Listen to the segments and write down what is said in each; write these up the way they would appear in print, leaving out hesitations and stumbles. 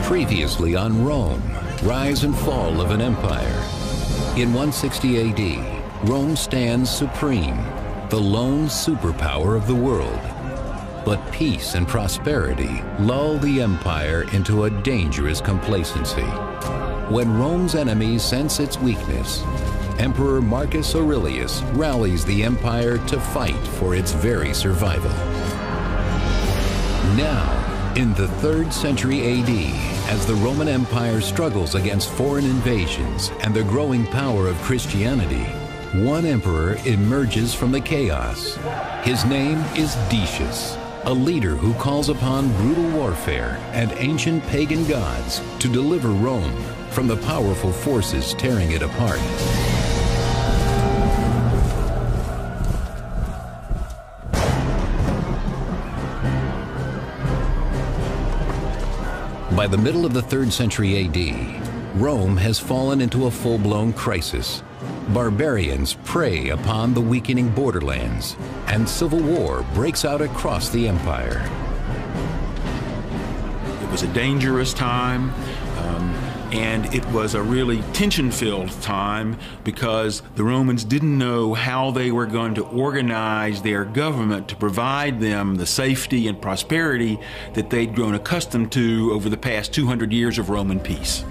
Previously on Rome, rise and fall of an empire. In 160 AD, Rome stands supreme, the lone superpower of the world. But peace and prosperity lull the empire into a dangerous complacency. When Rome's enemies sense its weakness, Emperor Marcus Aurelius rallies the empire to fight for its very survival. Now, in the 3rd century AD, as the Roman Empire struggles against foreign invasions and the growing power of Christianity, one emperor emerges from the chaos. His name is Decius, a leader who calls upon brutal warfare and ancient pagan gods to deliver Rome from the powerful forces tearing it apart. By the middle of the 3rd century AD, Rome has fallen into a full-blown crisis. Barbarians prey upon the weakening borderlands, and civil war breaks out across the empire. It was a dangerous time, and it was a really tension-filled time because the Romans didn't know how they were going to organize their government to provide them the safety and prosperity that they'd grown accustomed to over the past 200 years of Roman peace.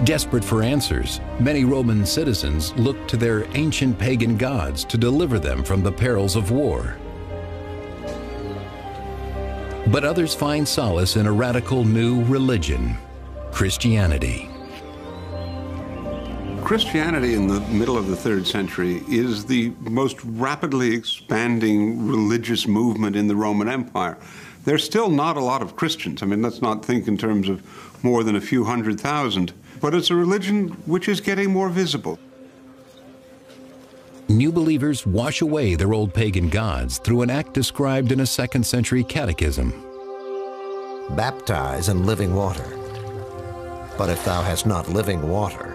Desperate for answers, many Roman citizens looked to their ancient pagan gods to deliver them from the perils of war. But others find solace in a radical new religion, Christianity. Christianity in the middle of the 3rd century is the most rapidly expanding religious movement in the Roman Empire. There's still not a lot of Christians. I mean, let's not think in terms of more than a few 100,000. But it's a religion which is getting more visible. New believers wash away their old pagan gods through an act described in a 2nd century catechism. Baptize in living water. But if thou hast not living water,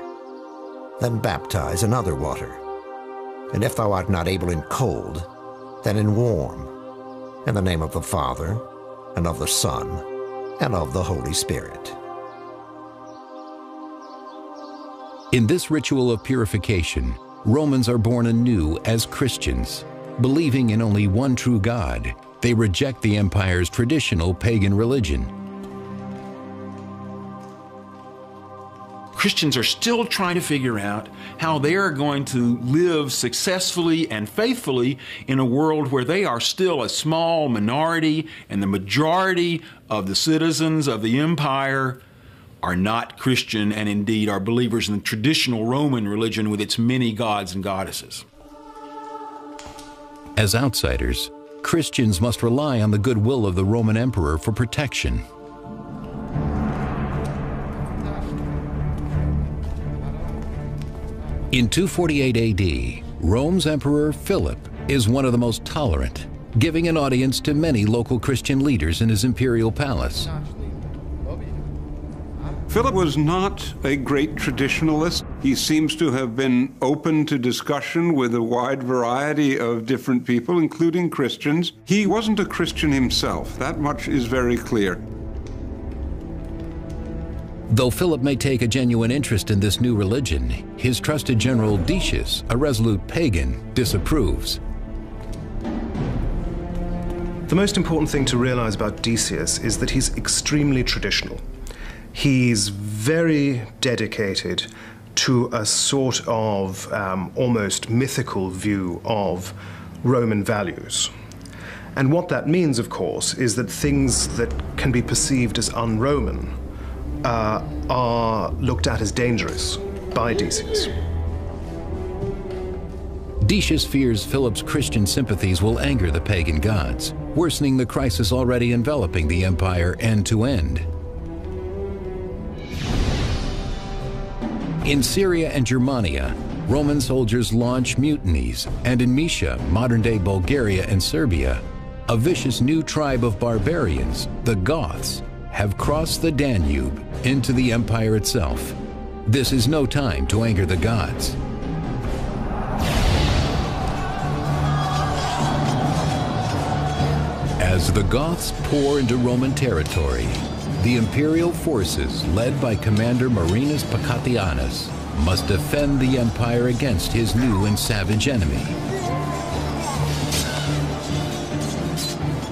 then baptize in other water. And if thou art not able in cold, then in warm. In the name of the Father, and of the Son, and of the Holy Spirit. In this ritual of purification, Romans are born anew as Christians. Believing in only one true God, they reject the empire's traditional pagan religion. Christians are still trying to figure out how they are going to live successfully and faithfully in a world where they are still a small minority and the majority of the citizens of the empire are not Christian and indeed are believers in the traditional Roman religion with its many gods and goddesses. As outsiders, Christians must rely on the goodwill of the Roman emperor for protection. In 248 AD, Rome's emperor Philip is one of the most tolerant, giving an audience to many local Christian leaders in his imperial palace. Philip was not a great traditionalist. He seems to have been open to discussion with a wide variety of different people, including Christians. He wasn't a Christian himself. That much is very clear. Though Philip may take a genuine interest in this new religion, his trusted general Decius, a resolute pagan, disapproves. The most important thing to realize about Decius is that he's extremely traditional. He's very dedicated to a sort of almost mythical view of Roman values. And what that means, of course, is that things that can be perceived as un-Roman are looked at as dangerous by Decius. Decius fears Philip's Christian sympathies will anger the pagan gods, worsening the crisis already enveloping the empire end to end. In Syria and Germania, Roman soldiers launch mutinies, and in Mysia, modern-day Bulgaria and Serbia, a vicious new tribe of barbarians, the Goths, have crossed the Danube into the empire itself. This is no time to anger the gods. As the Goths pour into Roman territory, the imperial forces led by Commander Marinus Pacatianus must defend the empire against his new and savage enemy.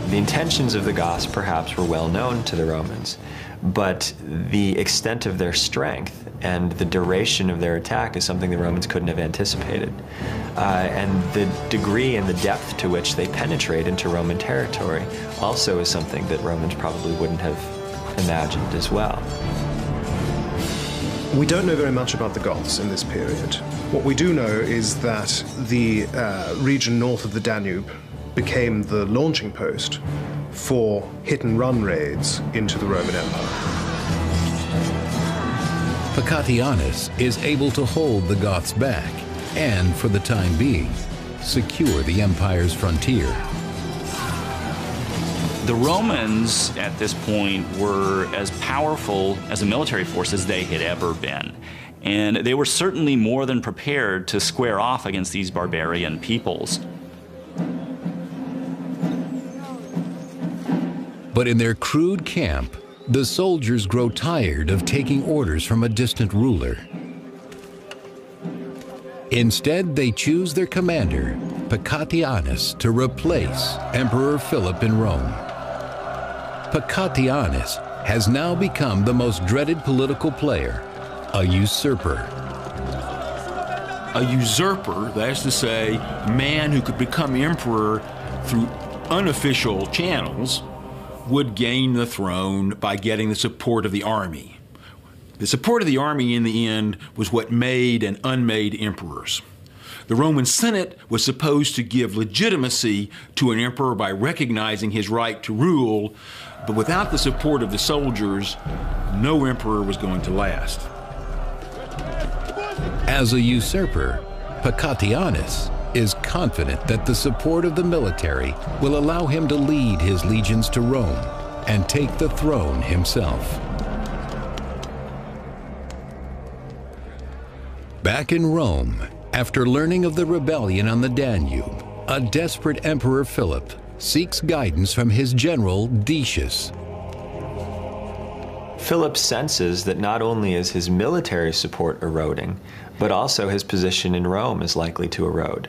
The intentions of the Goths perhaps were well known to the Romans, but the extent of their strength and the duration of their attack is something the Romans couldn't have anticipated. And the degree and the depth to which they penetrate into Roman territory also is something that Romans probably wouldn't have imagined as well. We don't know very much about the Goths in this period. What we do know is that the region north of the Danube became the launching post for hit-and-run raids into the Roman Empire. Pacatianus is able to hold the Goths back and, for the time being, secure the empire's frontier. The Romans at this point were as powerful as a military force as they had ever been. And they were certainly more than prepared to square off against these barbarian peoples. But in their crude camp, the soldiers grow tired of taking orders from a distant ruler. Instead, they choose their commander, Pacatianus, to replace Emperor Philip in Rome. Pacatianus has now become the most dreaded political player, a usurper. A usurper, that is to say, a man who could become emperor through unofficial channels, would gain the throne by getting the support of the army. The support of the army in the end was what made and unmade emperors. The Roman Senate was supposed to give legitimacy to an emperor by recognizing his right to rule, but without the support of the soldiers, no emperor was going to last. As a usurper, Pacatianus is confident that the support of the military will allow him to lead his legions to Rome and take the throne himself. Back in Rome, after learning of the rebellion on the Danube, a desperate Emperor Philip seeks guidance from his general Decius. Philip senses that not only is his military support eroding, but also his position in Rome is likely to erode.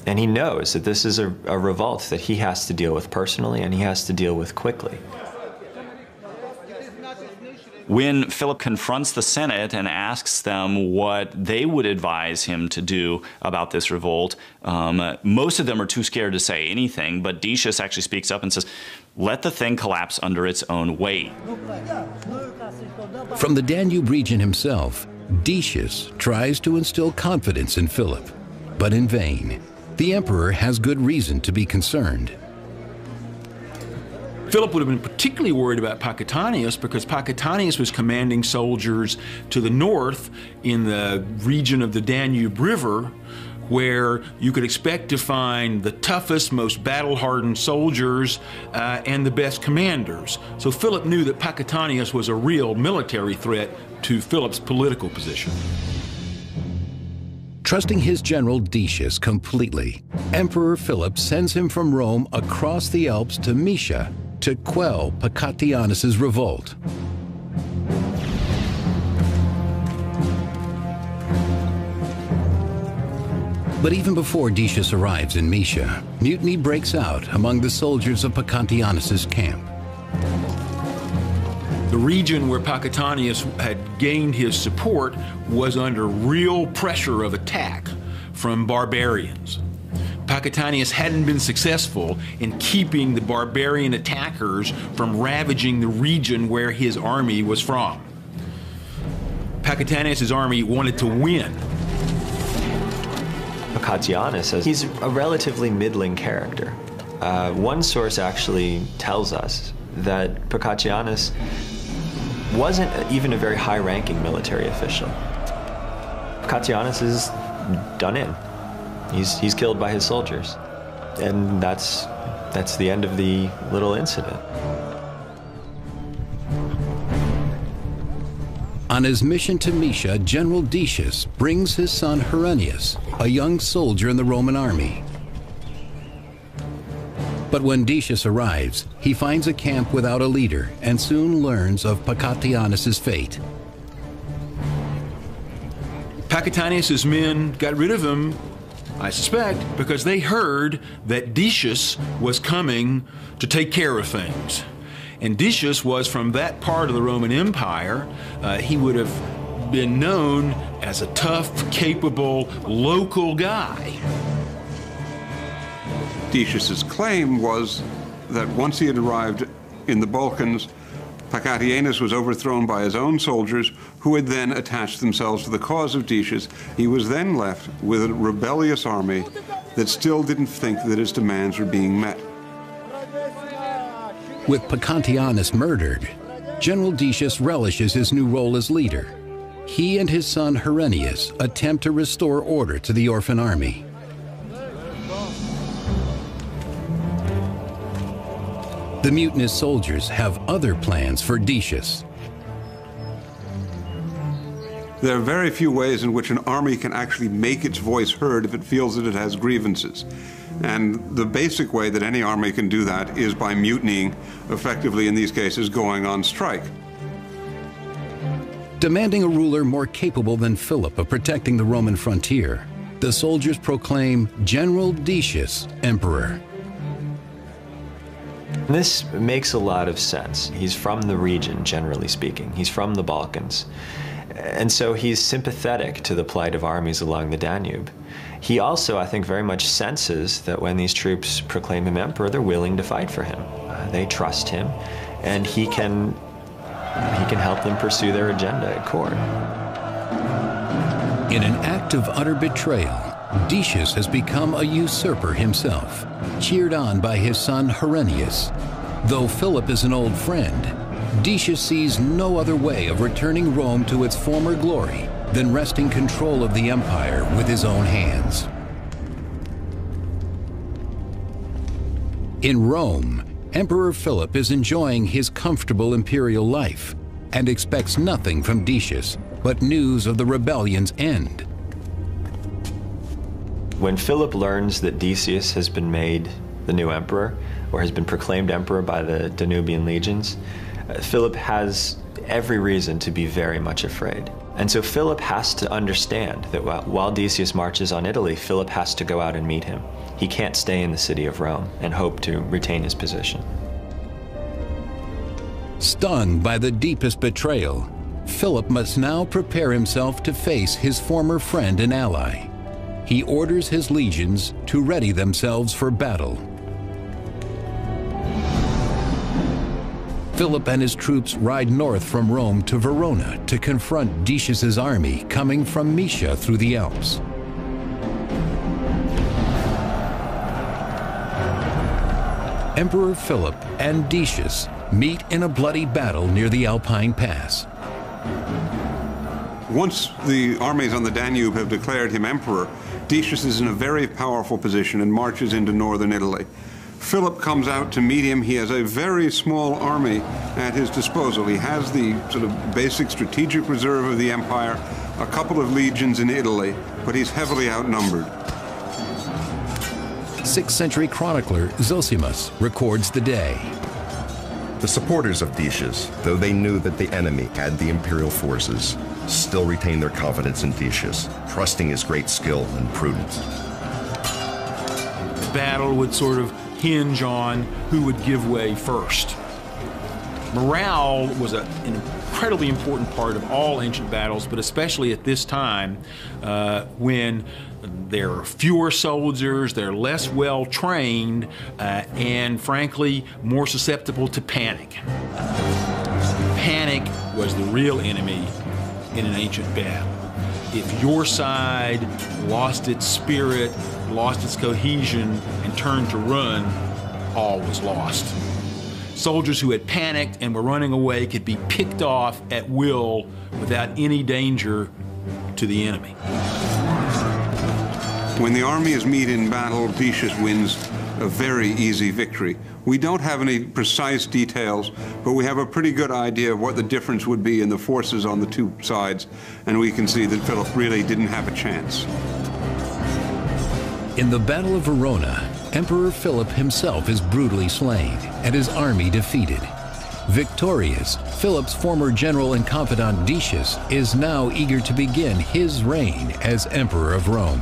And he knows that this is a revolt that he has to deal with personally and he has to deal with quickly. When Philip confronts the Senate and asks them what they would advise him to do about this revolt, most of them are too scared to say anything, but Decius actually speaks up and says, let the thing collapse under its own weight. From the Danube region himself, Decius tries to instill confidence in Philip, but in vain. The emperor has good reason to be concerned. Philip would have been particularly worried about Pacatianus because Pacatianus was commanding soldiers to the north in the region of the Danube River, where you could expect to find the toughest, most battle-hardened soldiers and the best commanders. So Philip knew that Pacatianus was a real military threat to Philip's political position. Trusting his general Decius completely, Emperor Philip sends him from Rome across the Alps to Moesia to quell Pacatianus's revolt. But even before Decius arrives in Moesia, mutiny breaks out among the soldiers of Pacatianus's camp. The region where Pacatianus had gained his support was under real pressure of attack from barbarians. Pacatianus hadn't been successful in keeping the barbarian attackers from ravaging the region where his army was from. Pacatianus's army wanted to win. Pacatianus says he's a relatively middling character. One source actually tells us that Pacatianus wasn't even a very high-ranking military official. Pacatianus is done in. He's killed by his soldiers. And that's the end of the little incident. On his mission to Moesia, General Decius brings his son Herennius, a young soldier in the Roman army. But But when Decius arrives, he finds a camp without a leader and soon learns of Pacatianus' fate. Pacatianus' men got rid of him, I suspect, because they heard that Decius was coming to take care of things. And Decius was from that part of the Roman Empire. He would have been known as a tough, capable, local guy. Decius's claim was that once he had arrived in the Balkans, Pacatianus was overthrown by his own soldiers, who had then attached themselves to the cause of Decius. He was then left with a rebellious army that still didn't think that his demands were being met. With Pacatianus murdered, General Decius relishes his new role as leader. He and his son Herennius attempt to restore order to the orphan army. The mutinous soldiers have other plans for Decius. There are very few ways in which an army can actually make its voice heard if it feels that it has grievances. And the basic way that any army can do that is by mutinying, effectively in these cases going on strike. Demanding a ruler more capable than Philip of protecting the Roman frontier, the soldiers proclaim General Decius emperor. This makes a lot of sense. He's from the region, generally speaking. He's from the Balkans. And so he's sympathetic to the plight of armies along the Danube. He also, I think, very much senses that when these troops proclaim him emperor, they're willing to fight for him. They trust him, and he can help them pursue their agenda at court. In an act of utter betrayal, Decius has become a usurper himself, cheered on by his son Herennius. Though Philip is an old friend, Decius sees no other way of returning Rome to its former glory than wresting control of the empire with his own hands. In Rome, Emperor Philip is enjoying his comfortable imperial life and expects nothing from Decius but news of the rebellion's end. When Philip learns that Decius has been made the new emperor, or has been proclaimed emperor by the Danubian legions, Philip has every reason to be very much afraid. And so Philip has to understand that while Decius marches on Italy, Philip has to go out and meet him. He can't stay in the city of Rome and hope to retain his position. Stung by the deepest betrayal, Philip must now prepare himself to face his former friend and ally. He orders his legions to ready themselves for battle. Philip and his troops ride north from Rome to Verona to confront Decius's army coming from Moesia through the Alps. Emperor Philip and Decius meet in a bloody battle near the Alpine Pass. Once the armies on the Danube have declared him emperor, Decius is in a very powerful position and marches into northern Italy. Philip comes out to meet him. He has a very small army at his disposal. He has the sort of basic strategic reserve of the empire, a couple of legions in Italy, but he's heavily outnumbered. 6th century chronicler Zosimus records the day. The supporters of Decius, though they knew that the enemy had the imperial forces, still retained their confidence in Decius, trusting his great skill and prudence. The battle would sort of hinge on who would give way first. Morale was an incredibly important part of all ancient battles, but especially at this time when there are fewer soldiers, they're less well trained, and frankly, more susceptible to panic. Panic was the real enemy in an ancient battle. If your side lost its spirit, lost its cohesion, and turned to run, all was lost. Soldiers who had panicked and were running away could be picked off at will without any danger to the enemy. When the armies meet in battle, Decius wins a very easy victory. We don't have any precise details, but we have a pretty good idea of what the difference would be in the forces on the two sides, and we can see that Philip really didn't have a chance. In the Battle of Verona, Emperor Philip himself is brutally slain and his army defeated. Victorious, Philip's former general and confidant Decius is now eager to begin his reign as Emperor of Rome.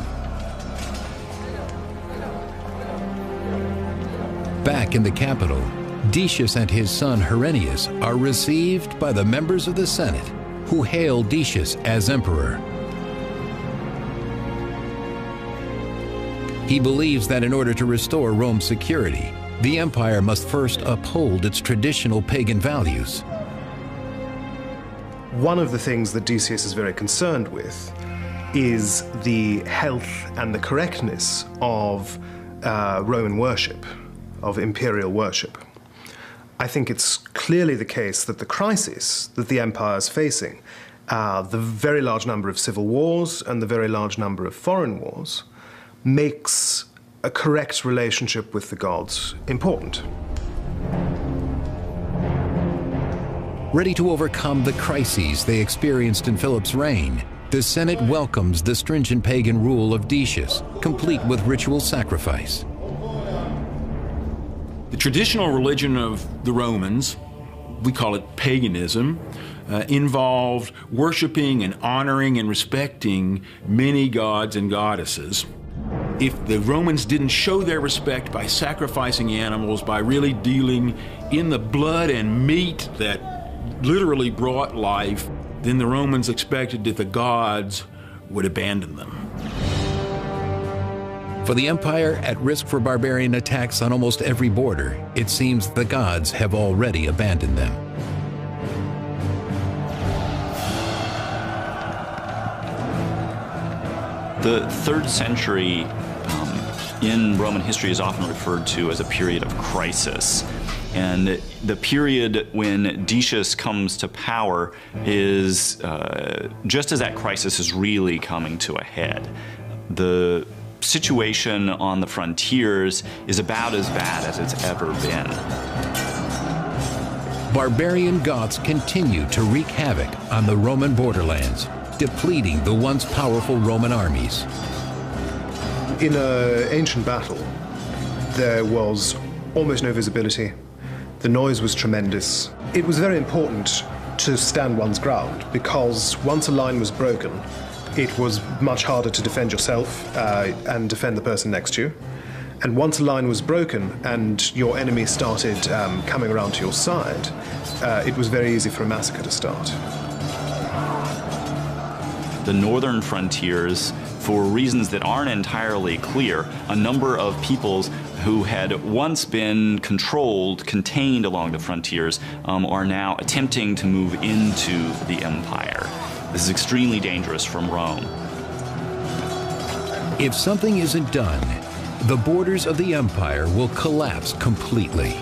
Back in the capital, Decius and his son Herennius are received by the members of the Senate, who hail Decius as emperor. He believes that in order to restore Rome's security, the empire must first uphold its traditional pagan values. One of the things that Decius is very concerned with is the health and the correctness of Roman worship, of imperial worship. I think it's clearly the case that the crisis that the empire is facing, the very large number of civil wars and the very large number of foreign wars, makes a correct relationship with the gods important. Ready to overcome the crises they experienced in Philip's reign, the Senate welcomes the stringent pagan rule of Decius, complete with ritual sacrifice. The traditional religion of the Romans, we call it paganism, involved worshiping and honoring and respecting many gods and goddesses. If the Romans didn't show their respect by sacrificing animals, by really dealing in the blood and meat that literally brought life, then the Romans expected that the gods would abandon them. For the empire, at risk for barbarian attacks on almost every border, it seems the gods have already abandoned them. The 3rd century in Roman history is often referred to as a period of crisis. And the period when Decius comes to power is just as that crisis is really coming to a head. The situation on the frontiers is about as bad as it's ever been. Barbarian Goths continue to wreak havoc on the Roman borderlands, depleting the once powerful Roman armies. In an ancient battle, there was almost no visibility. The noise was tremendous. It was very important to stand one's ground, because once a line was broken, it was much harder to defend yourself and defend the person next to you. And once a line was broken and your enemy started coming around to your side, it was very easy for a massacre to start. The northern frontiers, for reasons that aren't entirely clear, a number of peoples who had once been controlled, contained along the frontiers, are now attempting to move into the empire. This is extremely dangerous from Rome. If something isn't done, the borders of the empire will collapse completely.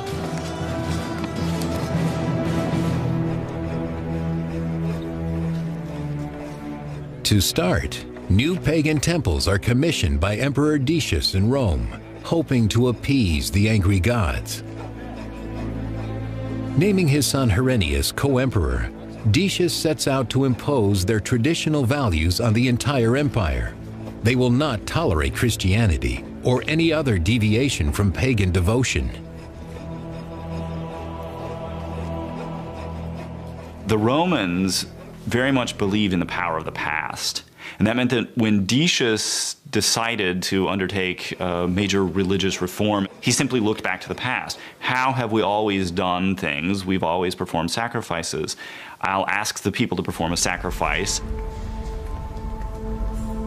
To start, new pagan temples are commissioned by Emperor Decius in Rome, hoping to appease the angry gods. Naming his son Herennius co-emperor, Decius sets out to impose their traditional values on the entire empire. They will not tolerate Christianity or any other deviation from pagan devotion. The Romans very much believed in the power of the past. And that meant that when Decius decided to undertake a major religious reform, he simply looked back to the past. How have we always done things? We've always performed sacrifices. I'll ask the people to perform a sacrifice.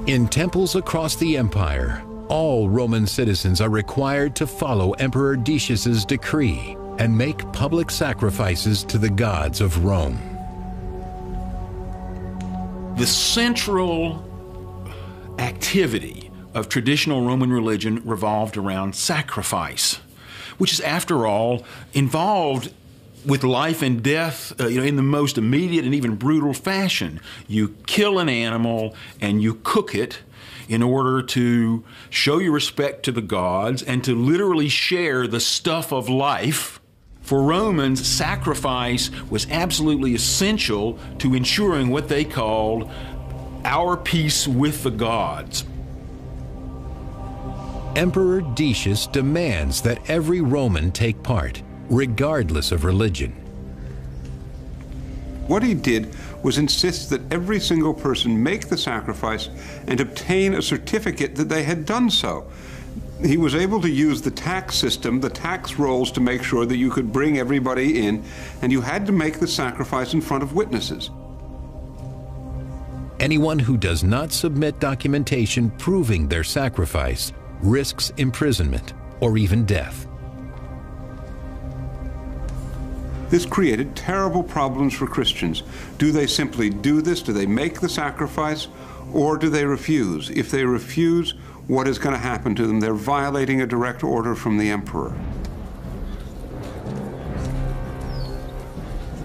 In temples across the empire, all Roman citizens are required to follow Emperor Decius's decree and make public sacrifices to the gods of Rome. The central activity of traditional Roman religion revolved around sacrifice, which is, after all, involved with life and death, in the most immediate and even brutal fashion. You kill an animal and you cook it in order to show your respect to the gods and to literally share the stuff of life. For Romans, sacrifice was absolutely essential to ensuring what they called 'our peace with the gods.' Emperor Decius demands that every Roman take part, regardless of religion. What he did was insist that every single person make the sacrifice and obtain a certificate that they had done so. He was able to use the tax system, the tax rolls, to make sure that you could bring everybody in, and you had to make the sacrifice in front of witnesses. Anyone who does not submit documentation proving their sacrifice risks imprisonment or even death. This created terrible problems for Christians. Do they simply do this? Do they make the sacrifice? Or do they refuse? If they refuse, what is going to happen to them? They're violating a direct order from the emperor.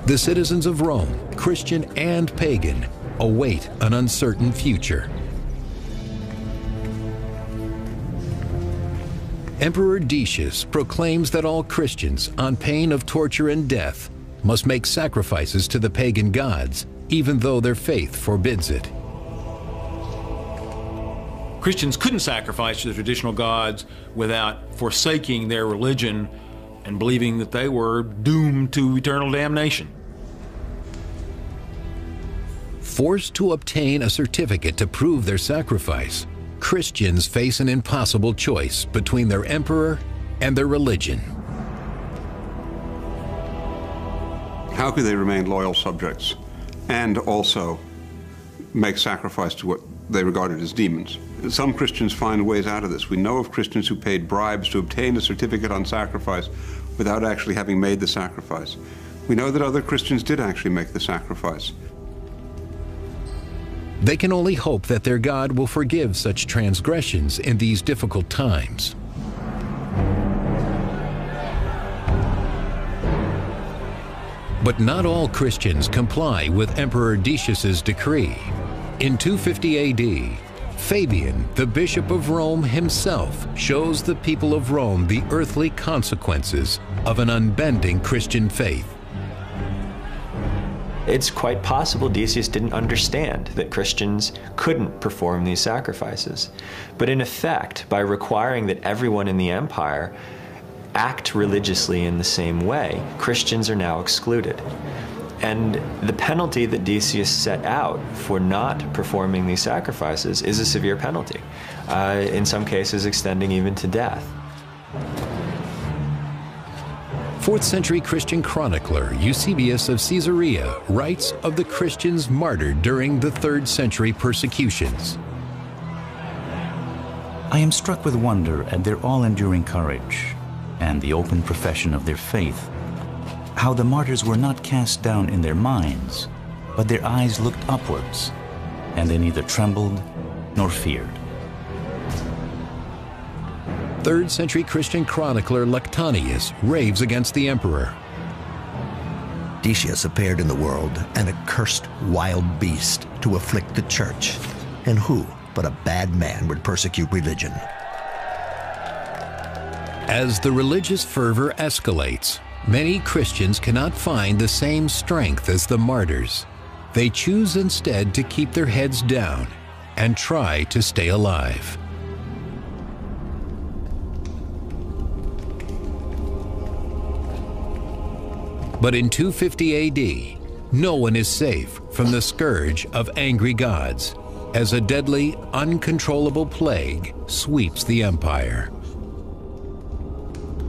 The citizens of Rome, Christian and pagan, await an uncertain future. Emperor Decius proclaims that all Christians, on pain of torture and death, must make sacrifices to the pagan gods, even though their faith forbids it. Christians couldn't sacrifice to the traditional gods without forsaking their religion and believing that they were doomed to eternal damnation. Forced to obtain a certificate to prove their sacrifice, Christians face an impossible choice between their emperor and their religion. How could they remain loyal subjects and also make sacrifice to what they regarded as demons? Some Christians find ways out of this. We know of Christians who paid bribes to obtain a certificate on sacrifice without actually having made the sacrifice. We know that other Christians did actually make the sacrifice. They can only hope that their God will forgive such transgressions in these difficult times. But not all Christians comply with Emperor Decius's decree. In 250 AD, Fabian, the Bishop of Rome himself, shows the people of Rome the earthly consequences of an unbending Christian faith. It's quite possible Decius didn't understand that Christians couldn't perform these sacrifices. But in effect, by requiring that everyone in the empire act religiously in the same way, Christians are now excluded. And the penalty that Decius set out for not performing these sacrifices is a severe penalty, in some cases extending even to death. 4th century Christian chronicler Eusebius of Caesarea writes of the Christians martyred during the 3rd century persecutions. I am struck with wonder at their all-enduring courage and the open profession of their faith, how the martyrs were not cast down in their minds, but their eyes looked upwards, and they neither trembled nor feared. 3rd century Christian chronicler Lactantius raves against the emperor. Decius appeared in the world an accursed wild beast to afflict the church, and who but a bad man would persecute religion? As the religious fervor escalates, many Christians cannot find the same strength as the martyrs. They choose instead to keep their heads down and try to stay alive. But in 250 AD, no one is safe from the scourge of angry gods as a deadly, uncontrollable plague sweeps the empire.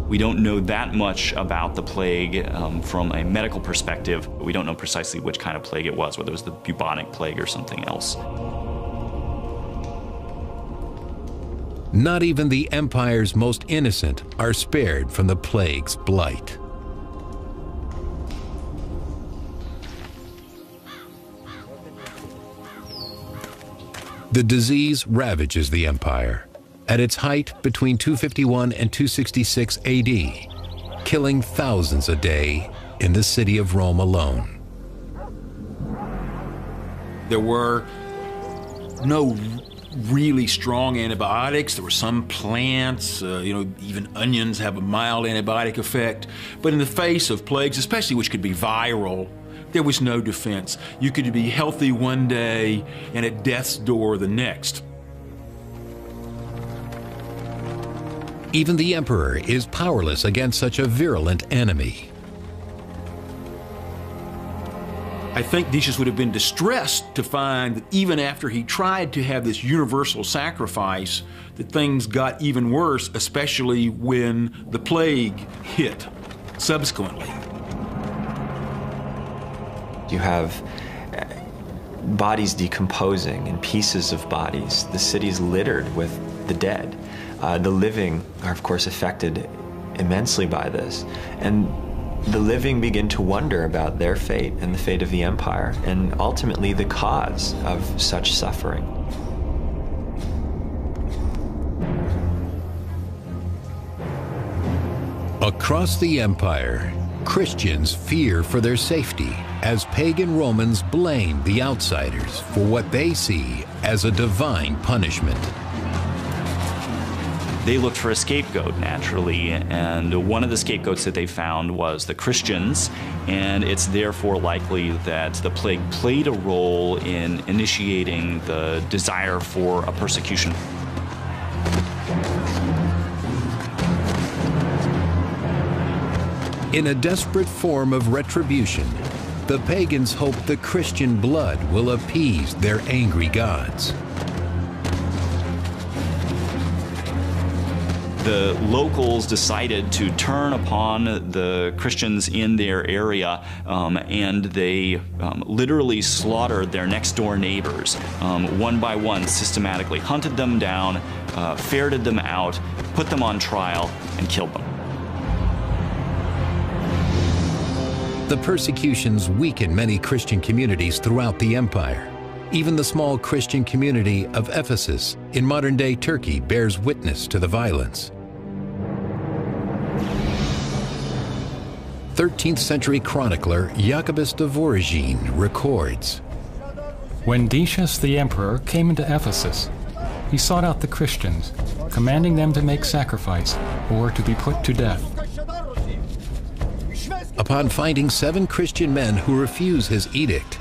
We don't know that much about the plague from a medical perspective. We don't know precisely which kind of plague it was, whether it was the bubonic plague or something else. Not even the empire's most innocent are spared from the plague's blight. The disease ravages the empire, at its height between 251 and 266 AD, killing thousands a day in the city of Rome alone. There were no really strong antibiotics. There were some plants, even onions have a mild antibiotic effect. But in the face of plagues, especially which could be viral, there was no defense. You could be healthy one day and at death's door the next. Even the emperor is powerless against such a virulent enemy. I think Decius would have been distressed to find that even after he tried to have this universal sacrifice, that things got even worse, especially when the plague hit subsequently. You have bodies decomposing and pieces of bodies. The city's littered with the dead. The living are, of course, affected immensely by this. And the living begin to wonder about their fate and the fate of the empire, and ultimately the cause of such suffering. Across the empire, Christians fear for their safety as pagan Romans blame the outsiders for what they see as a divine punishment. They looked for a scapegoat, naturally, and one of the scapegoats that they found was the Christians, and it's therefore likely that the plague played a role in initiating the desire for a persecution. In a desperate form of retribution, the pagans hope the Christian blood will appease their angry gods. The locals decided to turn upon the Christians in their area, and they literally slaughtered their next door neighbors, one by one, systematically hunted them down, ferreted them out, put them on trial, and killed them. The persecutions weakened many Christian communities throughout the empire. Even the small Christian community of Ephesus in modern-day Turkey bears witness to the violence. 13th century chronicler Jacobus de Voragine records, "When Decius the emperor came into Ephesus, he sought out the Christians, commanding them to make sacrifice or to be put to death. Upon finding 7 Christian men who refuse his edict,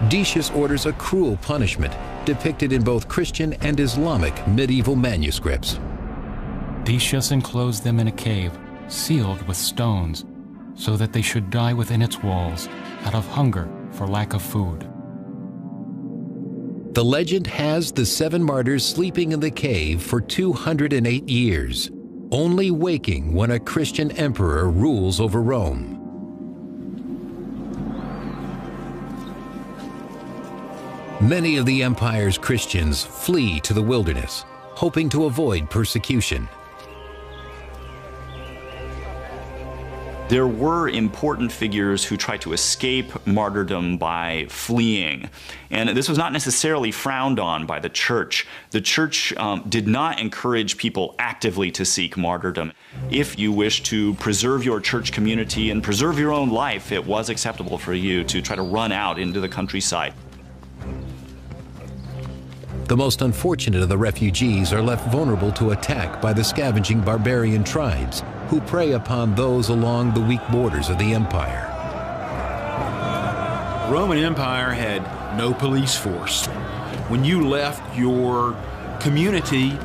Decius orders a cruel punishment depicted in both Christian and Islamic medieval manuscripts. Decius enclosed them in a cave, sealed with stones, so that they should die within its walls, out of hunger for lack of food." The legend has the 7 martyrs sleeping in the cave for 208 years, only waking when a Christian emperor rules over Rome. Many of the empire's Christians flee to the wilderness, hoping to avoid persecution. There were important figures who tried to escape martyrdom by fleeing. And this was not necessarily frowned on by the church. The church did not encourage people actively to seek martyrdom. If you wish to preserve your church community and preserve your own life, it was acceptable for you to try to run out into the countryside. The most unfortunate of the refugees are left vulnerable to attack by the scavenging barbarian tribes who prey upon those along the weak borders of the empire. The Roman Empire had no police force. When you left your community,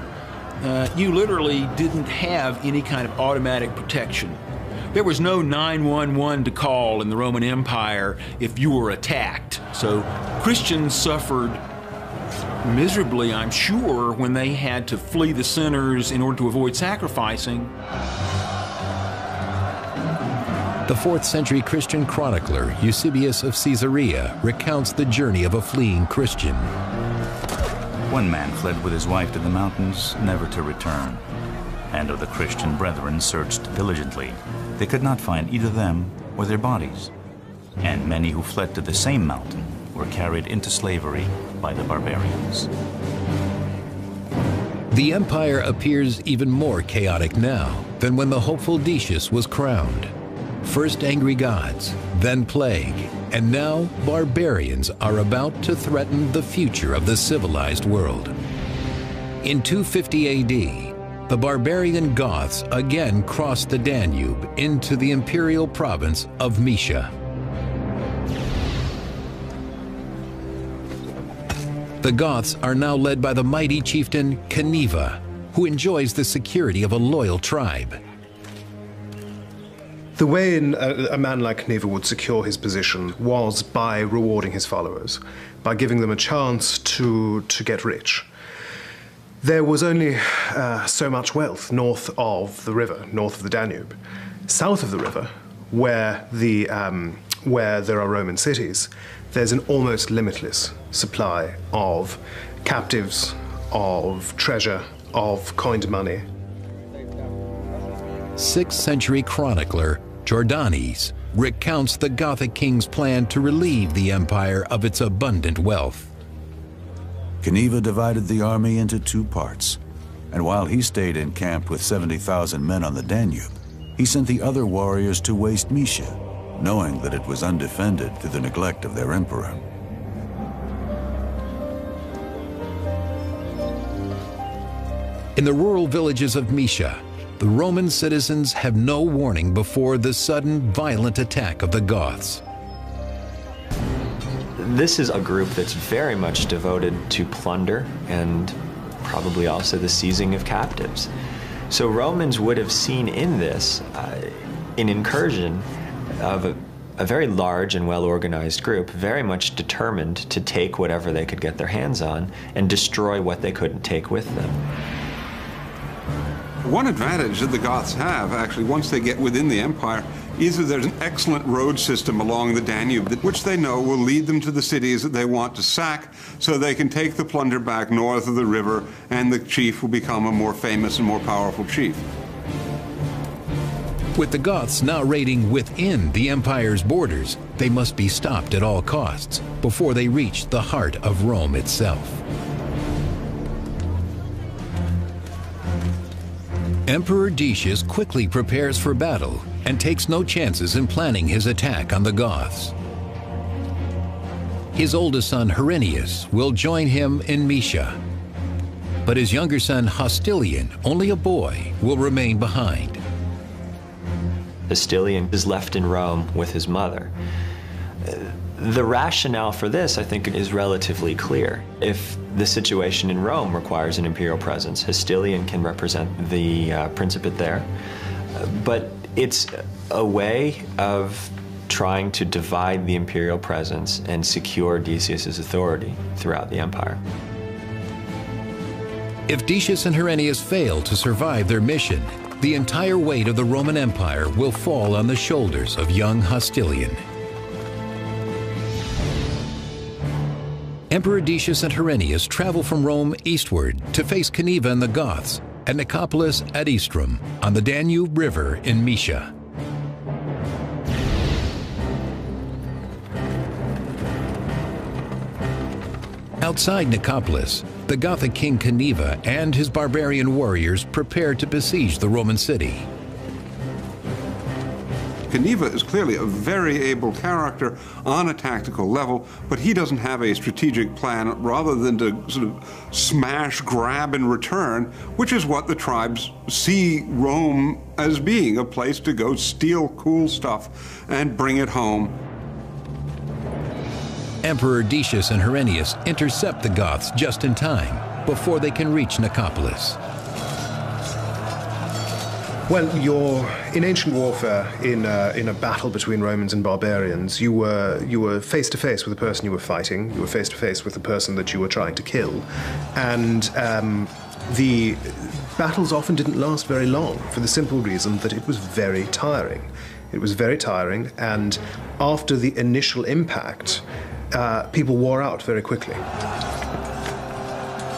you literally didn't have any kind of automatic protection. There was no 911 to call in the Roman Empire if you were attacked. So Christians suffered miserably, I'm sure, when they had to flee the centers in order to avoid sacrificing. The 4th century Christian chronicler Eusebius of Caesarea recounts the journey of a fleeing Christian. One man fled with his wife to the mountains, never to return. And of the Christian brethren searched diligently. They could not find either them or their bodies. And many who fled to the same mountain were carried into slavery by the barbarians. The empire appears even more chaotic now than when the hopeful Decius was crowned. First angry gods, then plague, and now barbarians are about to threaten the future of the civilized world. In 250 AD, the barbarian Goths again crossed the Danube into the imperial province of Moesia. The Goths are now led by the mighty chieftain Caneva, who enjoys the security of a loyal tribe. The way a man like Cniva would secure his position was by rewarding his followers, by giving them a chance to get rich. There was only so much wealth north of the river, north of the Danube. South of the river, where there are Roman cities, there's an almost limitless supply of captives, of treasure, of coined money. 6th century chronicler Jordanes recounts the Gothic king's plan to relieve the empire of its abundant wealth. Cniva divided the army into 2 parts, and while he stayed in camp with 70,000 men on the Danube, he sent the other warriors to waste Mysia, knowing that it was undefended through the neglect of their emperor. In the rural villages of Mysia, the Roman citizens have no warning before the sudden, violent attack of the Goths. This is a group that's very much devoted to plunder and probably also the seizing of captives. So Romans would have seen in this an incursion of a very large and well-organized group, very much determined to take whatever they could get their hands on and destroy what they couldn't take with them. One advantage that the Goths have, actually, once they get within the empire, is that there's an excellent road system along the Danube, which they know will lead them to the cities that they want to sack, so they can take the plunder back north of the river, and the chief will become a more famous and more powerful chief. With the Goths now raiding within the empire's borders, they must be stopped at all costs before they reach the heart of Rome itself. Emperor Decius quickly prepares for battle and takes no chances in planning his attack on the Goths. His oldest son, Herennius, will join him in Mysia. But his younger son, Hostilian, only a boy, will remain behind. Hostilian is left in Rome with his mother. The rationale for this, I think, is relatively clear. If the situation in Rome requires an imperial presence, Hostilian can represent the Principate there. But it's a way of trying to divide the imperial presence and secure Decius's authority throughout the empire. If Decius and Herennius fail to survive their mission, the entire weight of the Roman Empire will fall on the shoulders of young Hostilian. Emperor Decius and Herennius travel from Rome eastward to face Cniva and the Goths at Nicopolis ad Istrum on the Danube River in Mysia. Outside Nicopolis, the Gothic king Cniva and his barbarian warriors prepare to besiege the Roman city. Cniva is clearly a very able character on a tactical level, but he doesn't have a strategic plan rather than to sort of smash, grab, and return, which is what the tribes see Rome as being, a place to go steal cool stuff and bring it home. Emperor Decius and Herennius intercept the Goths just in time before they can reach Nicopolis. Well, in ancient warfare, in a battle between Romans and barbarians, you were face to face with the person you were fighting. You were face to face with the person that you were trying to kill, and the battles often didn't last very long for the simple reason that it was very tiring. It was very tiring, and after the initial impact, people wore out very quickly.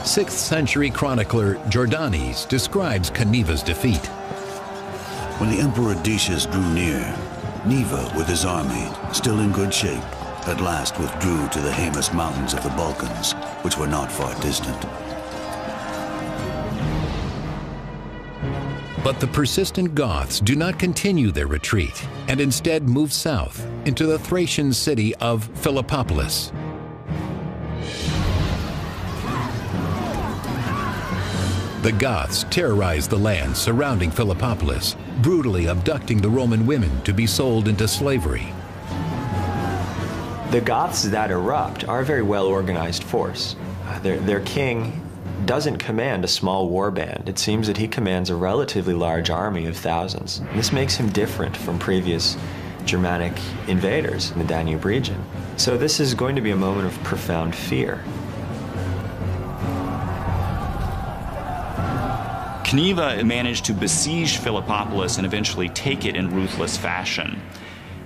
6th century chronicler Jordanes describes Cniva's defeat. When the Emperor Decius drew near, Cniva, with his army, still in good shape, at last withdrew to the Haemus Mountains of the Balkans, which were not far distant. But the persistent Goths do not continue their retreat and instead move south into the Thracian city of Philippopolis. The Goths terrorize the land surrounding Philippopolis, brutally abducting the Roman women to be sold into slavery. The Goths that erupt are a very well-organized force. Their king doesn't command a small war band. It seems that he commands a relatively large army of thousands. And this makes him different from previous Germanic invaders in the Danube region. So this is going to be a moment of profound fear. Cniva managed to besiege Philippopolis and eventually take it in ruthless fashion.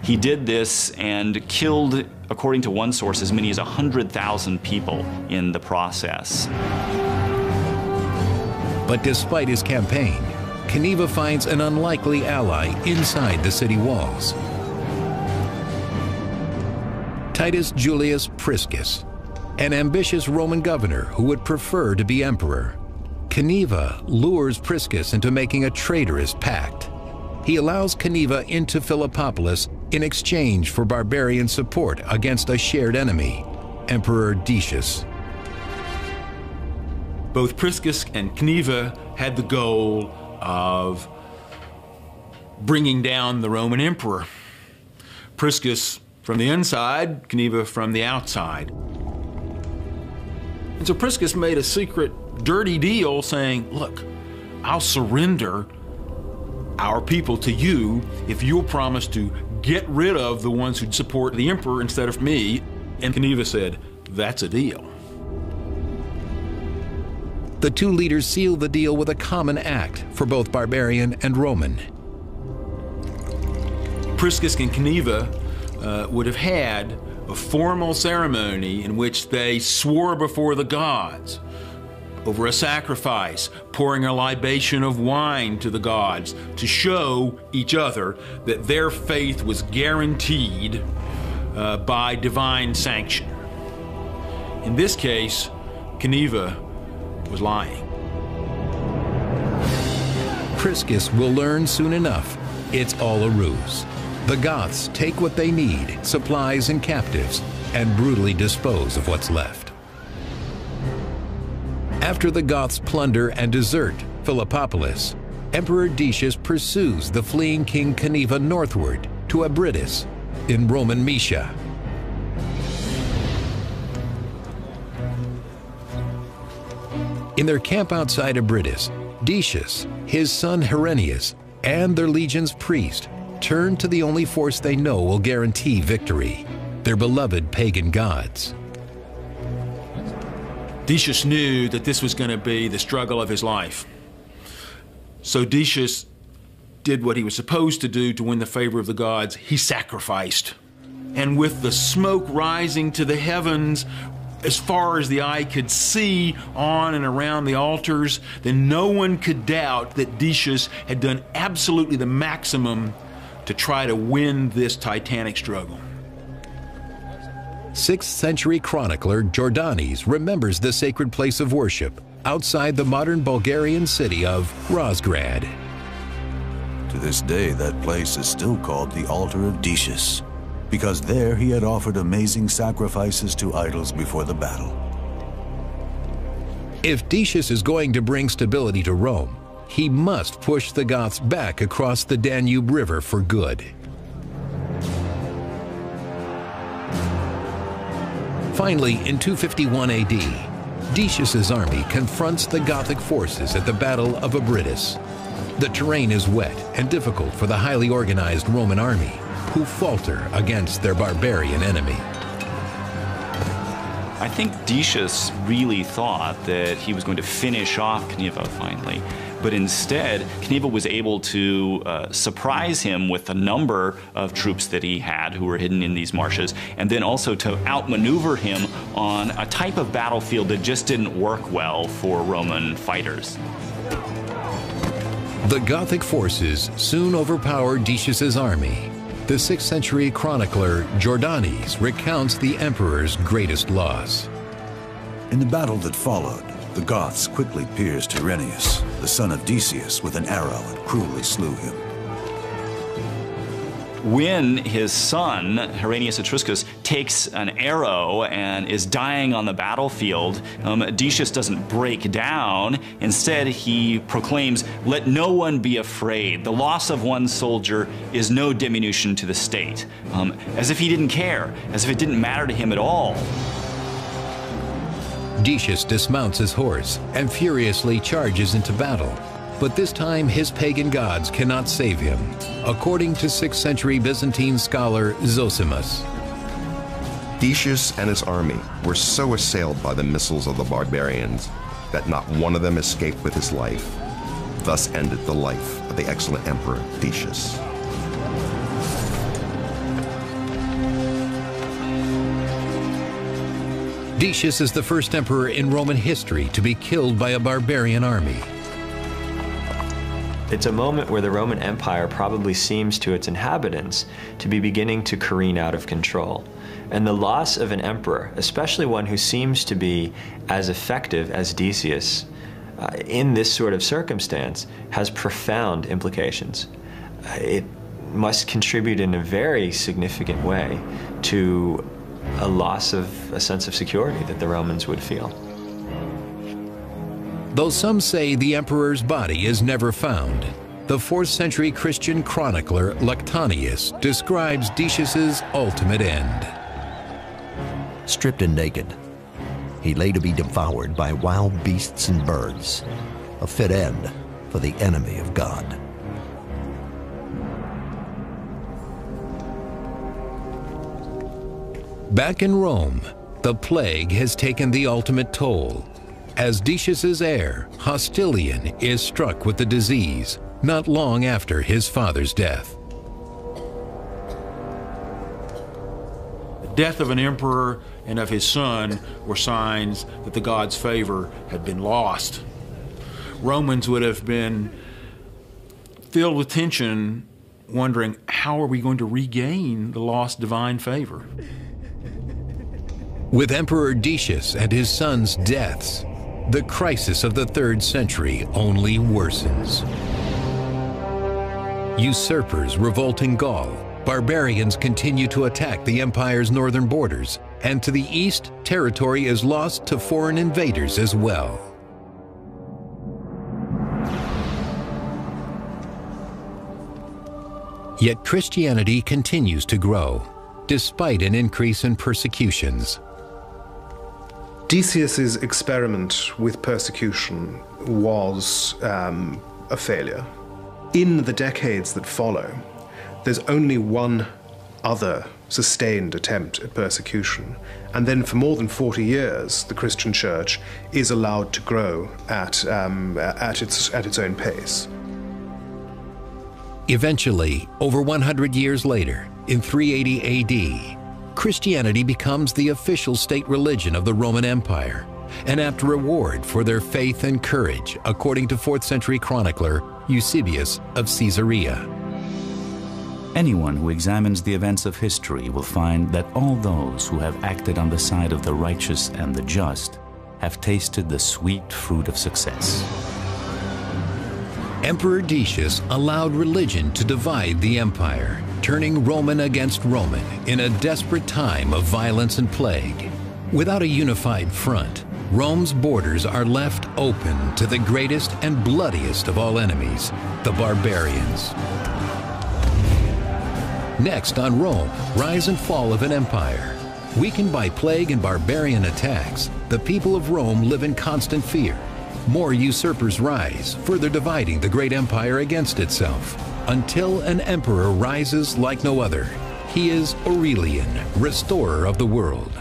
He did this and killed, according to one source, as many as 100,000 people in the process. But despite his campaign, Cniva finds an unlikely ally inside the city walls. Titus Julius Priscus, an ambitious Roman governor who would prefer to be emperor. Cniva lures Priscus into making a traitorous pact. He allows Cniva into Philippopolis in exchange for barbarian support against a shared enemy, Emperor Decius. Both Priscus and Cniva had the goal of bringing down the Roman emperor. Priscus from the inside, Cniva from the outside. And so Priscus made a secret, dirty deal saying, look, I'll surrender our people to you if you'll promise to get rid of the ones who'd support the emperor instead of me. And Cniva said, that's a deal. The two leaders sealed the deal with a common act for both barbarian and Roman. Priscus and Cniva would have had a formal ceremony in which they swore before the gods over a sacrifice, pouring a libation of wine to the gods to show each other that their faith was guaranteed by divine sanction. In this case, Cniva was lying. Priscus will learn soon enough it's all a ruse. The Goths take what they need, supplies and captives, and brutally dispose of what's left. After the Goths plunder and desert Philippopolis, Emperor Decius pursues the fleeing King Cniva northward to Abritus in Roman Moesia. In their camp outside Abritus, Decius, his son Herennius, and their legion's priest turn to the only force they know will guarantee victory, their beloved pagan gods. Decius knew that this was going to be the struggle of his life. So Decius did what he was supposed to do to win the favor of the gods. He sacrificed. And with the smoke rising to the heavens, as far as the eye could see on and around the altars, then no one could doubt that Decius had done absolutely the maximum to try to win this titanic struggle. 6th century chronicler Jordanes remembers the sacred place of worship outside the modern Bulgarian city of Razgrad. To this day, that place is still called the Altar of Decius, because there he had offered amazing sacrifices to idols before the battle. If Decius is going to bring stability to Rome, he must push the Goths back across the Danube River for good. Finally, in 251 AD, Decius's army confronts the Gothic forces at the Battle of Abritus. The terrain is wet and difficult for the highly organized Roman army, who falter against their barbarian enemy. I think Decius really thought that he was going to finish off Cniva finally, but instead Cniva was able to surprise him with a number of troops that he had who were hidden in these marshes, and then also to outmaneuver him on a type of battlefield that just didn't work well for Roman fighters. The Gothic forces soon overpowered Decius's army. The 6th century chronicler Jordanes recounts the emperor's greatest loss. In the battle that followed, the Goths quickly pierced Herennius, the son of Decius, with an arrow and cruelly slew him. When his son, Herennius Etruscus, takes an arrow and is dying on the battlefield, Decius doesn't break down. Instead, he proclaims, "Let no one be afraid. The loss of one soldier is no diminution to the state." As if he didn't care, as if it didn't matter to him at all. Decius dismounts his horse and furiously charges into battle. But this time his pagan gods cannot save him, according to 6th century Byzantine scholar Zosimus. Decius and his army were so assailed by the missiles of the barbarians that not one of them escaped with his life. Thus ended the life of the excellent emperor Decius. Decius is the first emperor in Roman history to be killed by a barbarian army. It's a moment where the Roman Empire probably seems to its inhabitants to be beginning to careen out of control. And the loss of an emperor, especially one who seems to be as effective as Decius, in this sort of circumstance, has profound implications. It must contribute in a very significant way to a loss of a sense of security that the Romans would feel. Though some say the emperor's body is never found, the 4th century Christian chronicler Lactantius describes Decius's ultimate end. Stripped and naked, he lay to be devoured by wild beasts and birds, a fit end for the enemy of God. Back in Rome, the plague has taken the ultimate toll, as Decius's heir, Hostilian, is struck with the disease not long after his father's death. The death of an emperor and of his son were signs that the god's favor had been lost. Romans would have been filled with tension, wondering, how are we going to regain the lost divine favor? With Emperor Decius and his son's deaths, the crisis of the 3rd century only worsens. Usurpers revolt in Gaul, barbarians continue to attack the empire's northern borders, and to the east, territory is lost to foreign invaders as well. Yet Christianity continues to grow, despite an increase in persecutions. Decius's experiment with persecution was a failure. In the decades that follow, there's only one other sustained attempt at persecution, and then for more than 40 years, the Christian Church is allowed to grow at its own pace. Eventually, over 100 years later, in 380 AD, Christianity becomes the official state religion of the Roman Empire, an apt reward for their faith and courage, according to 4th century chronicler Eusebius of Caesarea. Anyone who examines the events of history will find that all those who have acted on the side of the righteous and the just have tasted the sweet fruit of success. Emperor Decius allowed religion to divide the empire, turning Roman against Roman in a desperate time of violence and plague. Without a unified front, Rome's borders are left open to the greatest and bloodiest of all enemies, the barbarians. Next on Rome, rise and fall of an empire. Weakened by plague and barbarian attacks, the people of Rome live in constant fear. More usurpers rise, further dividing the great empire against itself, until an emperor rises like no other. He is Aurelian, restorer of the world.